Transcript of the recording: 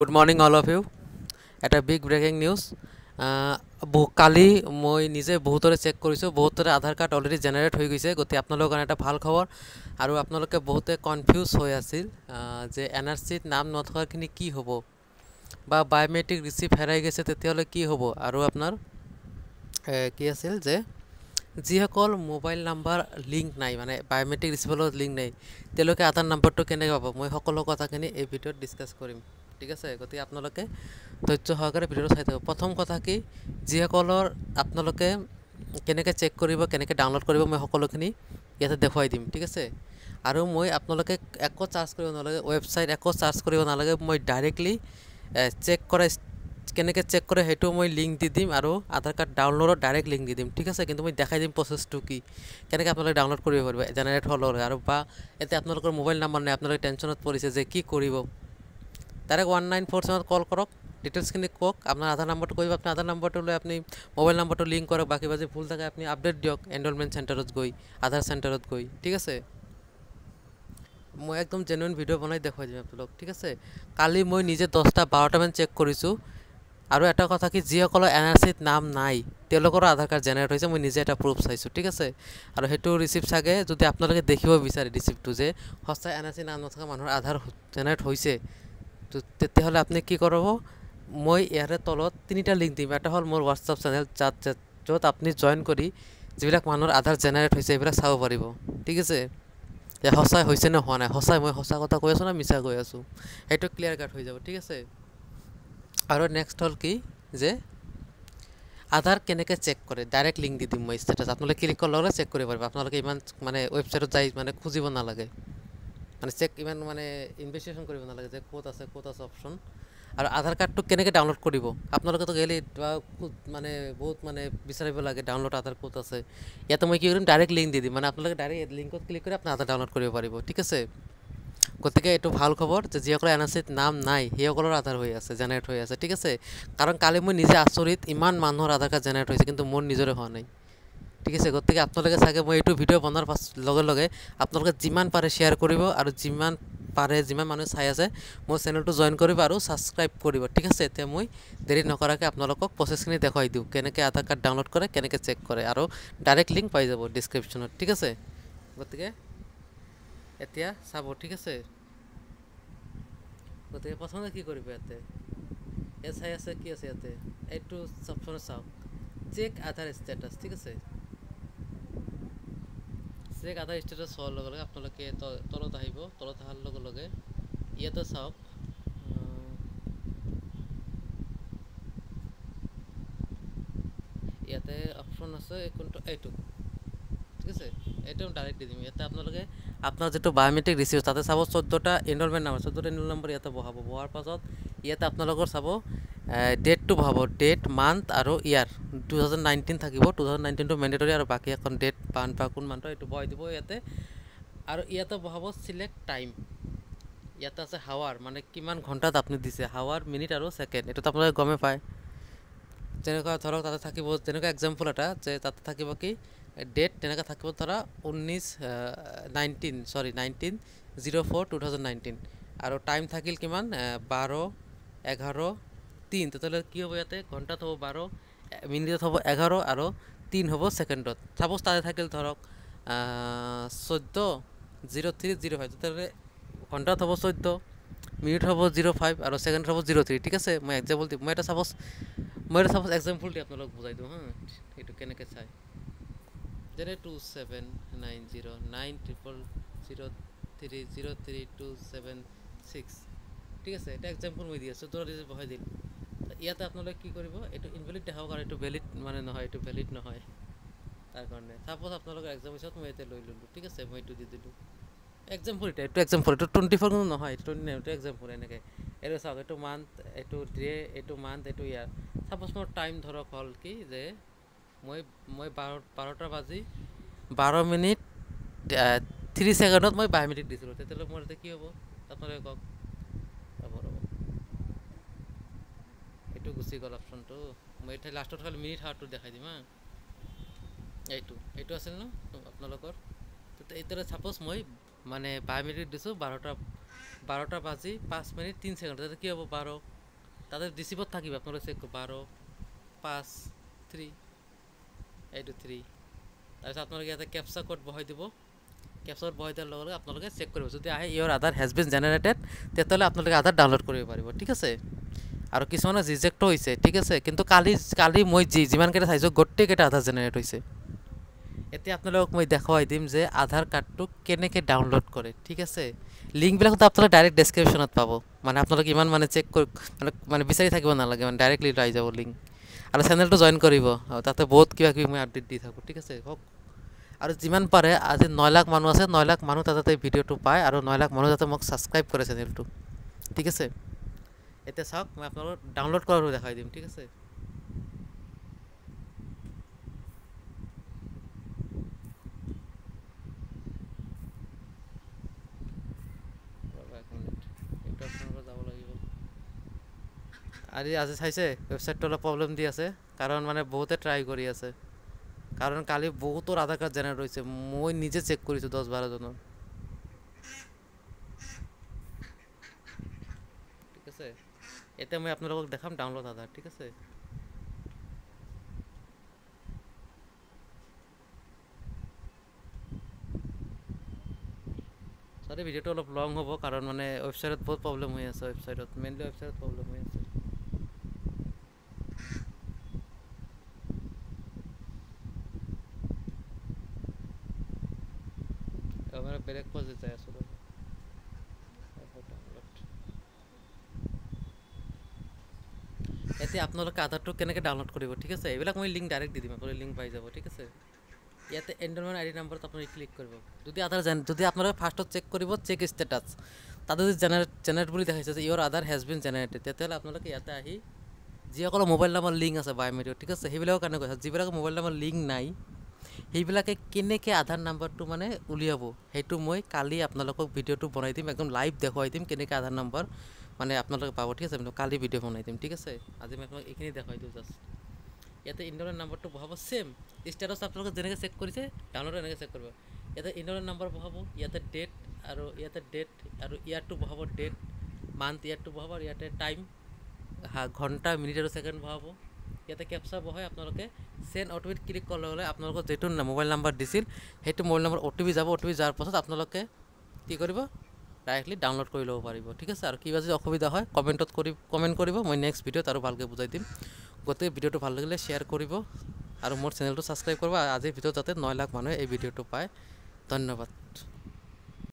Good morning, all of you. At a big breaking news. কালি মই নিজে বহুতৰে check কৰিছোঁ, বহুতৰে আধাৰ কাৰ্ড অলৰেডি জেনেৰেট হৈ গৈছে। গতিকে আপোনালোকৰ কাৰণে এটা ভাল খবৰ। আৰু আপোনালোকে বহুতে কনফিউজ হৈ আছিল যে NRCত নাম নথকাখিনি কি হ'ব, বা বায়োমেট্ৰিক ৰিচিপ্ট হেৰাই গৈছে তেতিয়াহ'লে কি হ'ব। আৰু আপোনাৰ কি আছিল যে যিসকল মোবাইল নাম্বাৰ লিংক নাই, মানে বায়োমেট্ৰিক ৰিচিপ্টৰ লগত লিংক নাই, তেওঁলোকে আধাৰ নাম্বাৰটো কেনেকৈ পাব, মই সকলো কথাখিনি এই ভিডিঅ'ত ডিছকাছ কৰিম। ঠিক আছে, গতিকে আপোনালোকে ধৈৰ্য সহকাৰে ভিডিঅ'টো চাই থাকক। প্ৰথম কথা কি, যিসকলৰ আপোনালোকে কেনেকৈ চেক কৰিব, কেনেকৈ ডাউনলোড কৰিব, মই সকলোখিনি ইয়াতে দেখুৱাই দিম। ঠিক আছে, আৰু মই আপোনালোকে একো চাৰ্চ কৰিব নালাগে, ৱেবছাইট একো চাৰ্চ কৰিব নালাগে, মই ডাইৰেক্টলি চেক কৰা কেনেকৈ চেক কৰে সেইটো মই লিংক দি দিম, আৰু আধাৰ কাৰ্ড ডাউনলোডৰ ডাইৰেক্ট লিংক দি দিম। ঠিক আছে, কিন্তু মই দেখাই দিম প্ৰচেছটো কি, কেনেকৈ আপোনালোকে ডাউনলোড কৰিব পাৰিব জেনেৰেট হ'লে। আৰু বা এতিয়া আপোনালোকৰ মোবাইল নাম্বাৰ নাই, আপোনালোকে টেনশ্যনত পৰিছে যে কি কৰিব, ডাইৰেক্ট 1947 কল কৰক, ডিটেইলছখিনি কওক, আপোনাৰ আধাৰ নাম্বাৰটো কৰিব, আপোনাৰ আধাৰ নাম্বাৰটো লৈ আপুনি মোবাইল নাম্বাৰটো লিংক কৰক, বাকী বাজি ভুল থাকে আপুনি আপডেট দিয়ক এনৰলমেণ্ট চেণ্টাৰত গৈ, আধাৰ চেণ্টাৰত গৈ। ঠিক আছে, মই একদম জেনুইন ভিডিঅ' বনাই দেখুৱাই দিম আপোনালোক। ঠিক আছে, কালি মই নিজে 10-12টামান চেক কৰিছোঁ। আৰু এটা কথা কি, যিসকলৰ NRCত নাম নাই তেওঁলোকৰো আধাৰ কাৰ্ড জেনেৰেট হৈছে, মই নিজে এটা প্ৰুফ চাইছোঁ। ঠিক আছে, আৰু সেইটো ৰিচিপ্ট চাগে যদি আপোনালোকে দেখিব বিচাৰে ৰিচিপ্টটো যে সঁচাই NRC নাম নথকা মানুহৰ আধাৰ জেনেৰেট হৈছে, তো তেতিয়াহ'লে আপুনি কি কৰিব, মই ইয়াৰে তলত 3টা লিংক দিম। এটা হ'ল মোৰ হোৱাটছআপ চেনেল, য'ত আপুনি জইন কৰি যিবিলাক মানুহৰ আধাৰ জেনেৰেট হৈছে এইবিলাক চাব পাৰিব। ঠিক আছে, যে সঁচাই হৈছে নে হোৱা নাই, সঁচাই মই সঁচা কথা কৈ আছোঁ না মিছা কৈ আছোঁ, সেইটো ক্লিয়াৰ কাট হৈ যাব। ঠিক আছে, আৰু নেক্সট হ'ল কি, যে আধাৰ কেনেকৈ চেক কৰে, ডাইৰেক্ট লিংক দি দিম মই ষ্টেটাছ, আপোনালোকে ক্লিক কৰাৰ লগে চেক কৰিব পাৰিব। আপোনালোকে ইমান মানে ৱেবছাইটত যাই মানে খুজিব নালাগে, মানে চেক ইমান মানে ইনভেষ্টিগেশ্যন কৰিব নালাগে যে ক'ত আছে অপশ্যন। আৰু আধাৰ কাৰ্ডটো কেনেকৈ ডাউনলোড কৰিব, আপোনালোকেতো গ'লে মানে বহুত মানে বিচাৰিব লাগে ডাউনলোড আধাৰ ক'ত আছে। ইয়াতে মই কি কৰিম, ডাইৰেক্ট লিংক দি দিম, মানে আপোনালোকে ডাইৰেক্ট লিংকত ক্লিক কৰি আপোনাৰ আধাৰ ডাউনলোড কৰিব পাৰিব। ঠিক আছে, গতিকে এইটো ভাল খবৰ যে যিসকলৰ NRCত নাম নাই সেইসকলৰ আধাৰ হৈ আছে, জেনেৰেট হৈ আছে। ঠিক আছে, কাৰণ কালি মই নিজে আচৰিত, ইমান মানুহৰ আধাৰ কাৰ্ড জেনেৰেট হৈছে কিন্তু মোৰ নিজৰে হোৱা নাই। ঠিক আছে, গতিকে আপোনালোকে চাগে মই এইটো ভিডিঅ' বনোৱাৰ লগে লগে আপোনালোকে যিমান পাৰে শ্বেয়াৰ কৰিব, আৰু যিমান মানুহে চাই আছে মোৰ চেনেলটো জইন কৰিব আৰু ছাবস্ক্ৰাইব কৰিব। ঠিক আছে, এতিয়া মই দেৰি নকৰাকৈ আপোনালোকক প্ৰচেছখিনি দেখুৱাই দিওঁ, কেনেকৈ আধাৰ কাৰ্ড ডাউনলোড কৰে, কেনেকৈ চেক কৰে, আৰু ডাইৰেক্ট লিংক পাই যাব ডিছক্ৰিপশ্যনত। ঠিক আছে, গতিকে এতিয়া চাব। ঠিক আছে, গতিকে প্ৰথমতে কি কৰিব, ইয়াতে চাই আছে কি আছে, ইয়াতে এইটো অপশ্যনত চাওক, চেক আধাৰ ষ্টেটাছ। ঠিক আছে, চেক আধাৰ ষ্টেটাছ হোৱাৰ লগে লগে আপোনালোকে তলত আহিব, তলত অহাৰ লগে লগে ইয়াতে চাওক, ইয়াতে অপশ্যন আছে কোনটো, এইটো। ঠিক আছে, এইটো ডাইৰেক্ট দি দিম। ইয়াতে আপোনালোকে আপোনাৰ যিটো বায়োমেট্ৰিক ৰিচিপ্ট তাতে চাব 14টা এনৰলমেণ্ট নাম্বাৰ, 14টা এনৰল নম্বৰ ইয়াতে বহাব। বহাৰ পাছত ইয়াতে আপোনালোকৰ চাব ডেটটো বহাব, ডেট, মান্থ আৰু ইয়াৰ 2019 থাকিব, 2019টো মেণ্ডেটৰী, আৰু বাকী এখন ডেট বা কোন মান্থৰ এইটো বহাই দিব ইয়াতে। আৰু ইয়াতে বহাব চিলেক্ট টাইম, ইয়াতে আছে হাৱাৰ, মানে কিমান ঘণ্টাত আপুনি দিছে, হাৱাৰ, মিনিট আৰু ছেকেণ্ড, এইটোতো আপোনালোকে গমেই পায়। যেনেকুৱা ধৰক তাতে থাকিব, যেনেকুৱা এক্সাম্পল এটা যে তাতে থাকিব কি ডেট, তেনেকৈ থাকিব ধৰা 19/04/2019, আৰু টাইম থাকিল কিমান 12:11:03, তেতিয়াহ'লে কি হ'ব, ইয়াতে ঘণ্টাত হ'ব 12, মিনিটত হ'ব 11, আৰু 3 হ'ব ছেকেণ্ডত। ছাপ'জ তাতে থাকিল ধৰক 14:03:05, তেতিয়াহ'লে ঘণ্টাত হ'ব 14, মিনিট হ'ব 05, আৰু ছেকেণ্ডত হ'ব 03। ঠিক আছে, মই এক্সাম্পল দিম, মই এটা ছাপ'জ এক্সাম্পল দি আপোনালোক বুজাই দিওঁ হা, সেইটো কেনেকৈ চাই, যেনে 2790900030030276। ঠিক আছে, এটা এক্সাম্পল মই দি আছোঁ, বহাই দিম। ইয়াতে আপোনালোকে কি কৰিব, এইটো ইনভেলিড দেখাব, কাৰণ এইটো ভেলিড মানে নহয়, এইটো ভেলিড নহয়, তাৰ কাৰণে ছাপ'জ আপোনালোকৰ এক্সাম পিছত মই ইয়াতে লৈ ল'লোঁ। ঠিক আছে, মই এইটো দি দিলোঁ এক্সাম্পল, এইটো এক্সাম্পল, এইটো 24 কিন্তু নহয়, এইটো 29, এইটো এক্সাম্পল। এনেকৈ এইটো চাওক, এইটো মান্থ, এইটো ডে, এইটো মান্থ, এইটো ইয়াৰ। ছাপ'জ মোৰ টাইম ধৰক হ'ল কি, যে মই 12:12:03 মই বায়োমেট্ৰিক দিছিলোঁ, তেতিয়াহ'লে মোৰ এতিয়া কি হ'ব আপোনালোকে কওক। এইটো গুচি গ'ল অপশ্যনটো, মই এতিয়া লাষ্টত খালি মিনিট হাৱাৰটো দেখাই দিম হা। এইটো আছিল ন আপোনালোকৰ, এতিয়া ছাপ'জ মই মানে বায়োমেট্ৰিক দিছোঁ 12টা বাজি 5 মিনিট 3 সেকেন্ড, তাতে কি হ'ব 12, তাতে রিসিভত থাকিব আপোনালোকে চেক 12 5 3 এইটো 3। তাৰপিছত আপোনালোকে ইয়াতে কেপচা কোড বহাই দিব, কেপচা কোড বহাই দিয়াৰ লগে লগে আপোনালোকে চেক কৰিব, যদি আহে ইয়ৰ আধাৰ হেজ বিন জেনেৰেটেড তেতিয়াহ'লে আপোনালোকে আধাৰ ডাউনলোড কৰিব পাৰিব, ঠিক আছে। আৰু কিছুমানে ৰিজেক্টো হৈছে, ঠিক আছে, কিন্তু কালি মই যিমানকেইটা চাইছোঁ গোটেইকেইটা আধাৰ জেনেৰেট হৈছে। এতিয়া আপোনালোকক মই দেখুৱাই দিম যে আধাৰ কাৰ্ডটো কেনেকৈ ডাউনলোড কৰে, ঠিক আছে। লিংকবিলাকতো আপোনালোকে ডাইৰেক্ট ডেছক্ৰিপশ্যনত পাব, মানে আপোনালোকে ইমান মানে চেক কৰি মানে বিচাৰি থাকিব নালাগে, মানে ডাইৰেক্টলি আহি যাব লিংক। আৰু চেনেলটো জইন কৰিব, তাতে বহুত কিবা কিবি মই আপডেট দি থাকোঁ, ঠিক আছে। হওক, আৰু যিমান পাৰে আজি 9 লাখ মানুহ আছে, 9 লাখ মানুহ তাতে ভিডিঅ'টো পায়, আৰু 9 লাখ মানুহ যাতে মোক ছাবস্ক্ৰাইব কৰে চেনেলটো, ঠিক আছে। এতিয়া চাওক, মই আপোনালোকক ডাউনলোড কৰাটো দেখাই দিম, ঠিক আছে। যাব লাগিব। আজি চাইছে ৱেবছাইটটো অলপ প্ৰব্লেম দি আছে, কাৰণ মানে বহুতে ট্ৰাই কৰি আছে, কাৰণ কালি বহুতৰ আধাৰ কাৰ্ড জেনেৰেট হৈছে, মই নিজে চেক কৰিছোঁ 10-12 জনৰ, ঠিক আছে। এতিয়া মই আপোনালোকক দেখাম ডাউনলোড আধাৰ, ঠিক আছে। সৰি ভিডিওটা অলপ লং হ'ব, কাৰণ মানে ৱেবছাইটত বহুত প্ৰব্লেম হৈ আছে, মেইনলি ৱেবছাইটত প্ৰব্লেম হৈ আছে। মানে বেলেগ পজে যাই আছোঁ। এতিয়া আপোনালোকে আধাৰটো কেনেকৈ ডাউনলোড কৰিব, ঠিক আছে, এইবিলাক মই লিংক ডাইৰেক্ট দি দিম, আপোনালোকে লিংক পাই যাব, ঠিক আছে। ইয়াতে এনৰলমেণ্ট আইডি নাম্বাৰত আপুনি ক্লিক কৰিব, যদি আপোনালোকে ফাৰ্ষ্টত চেক কৰিব চেক ষ্টেটাছ, তাতে যদি জেনেৰেট বুলি দেখাইছে যে ইয়ৰ আধাৰ হেজ বিন জেনেৰেটেড, তেতিয়াহ'লে আপোনালোকে ইয়াতে আহি যিসকলৰ মোবাইল নম্বৰ লিংক আছে বায়'মেট্ৰিক, ঠিক আছে, সেইবিলাকৰ কাৰণে কৈছে, যিবিলাকৰ মোবাইল নম্বৰ লিংক নাই সেইবিলাকে কেনেকৈ আধাৰ নাম্বাৰটো মানে উলিয়াব, সেইটো মই কালি আপোনালোকক ভিডিঅ'টো বনাই দিম, একদম লাইভ দেখুৱাই দিম কেনেকৈ আধাৰ নম্বৰ মানে আপোনালোকে পাব, ঠিক আছে। কালি ভিডিঅ' বনাই দিম, ঠিক আছে। আজি মই আপোনালোক এইখিনি দেখুৱাই দিওঁ জাষ্ট। ইয়াতে ইনৰলেণ্ট নাম্বাৰটো বহাব, ছেম ষ্টেটাছ আপোনালোকে যেনেকৈ চেক কৰিছে ডাউনলোড এনেকৈ চেক কৰিব। ইয়াতে ইনৰলেণ্ট নাম্বাৰ বহাব, ইয়াতে ডেট আৰু ইয়াৰটো বহাব, ডেট মান্থ ইয়াৰটো বহাব, আৰু ইয়াতে টাইম ঘণ্টা মিনিট আৰু ছেকেণ্ড বহাব। ইয়াতে কেপচা বহাই আপোনালোকে চেণ্ড অ' টি পিত ক্লিক কৰাৰ লগে লগে আপোনালোকৰ যিটো মোবাইল নাম্বাৰ দিছিল সেইটো মোবাইল নম্বৰ অ' টি পি যাব, অ' টি পি যোৱাৰ পাছত আপোনালোকে কি কৰিব, ডাইৰেক্টলি ডাউনলোড কৰি ল'ব পাৰিব, ঠিক আছে। আৰু কিবা যদি অসুবিধা হয় কমেণ্ট কৰিব, মই নেক্সট ভিডিঅ'ত আৰু ভালকৈ বুজাই দিম। গোটেই ভিডিঅ'টো ভাল লাগিলে শ্বেয়াৰ কৰিব, আৰু মোৰ চেনেলটো ছাবস্ক্ৰাইব কৰিব। আজিৰ ভিডিঅ'ত যাতে 9 লাখ মানুহে এই ভিডিঅ'টো পায়। ধন্যবাদ।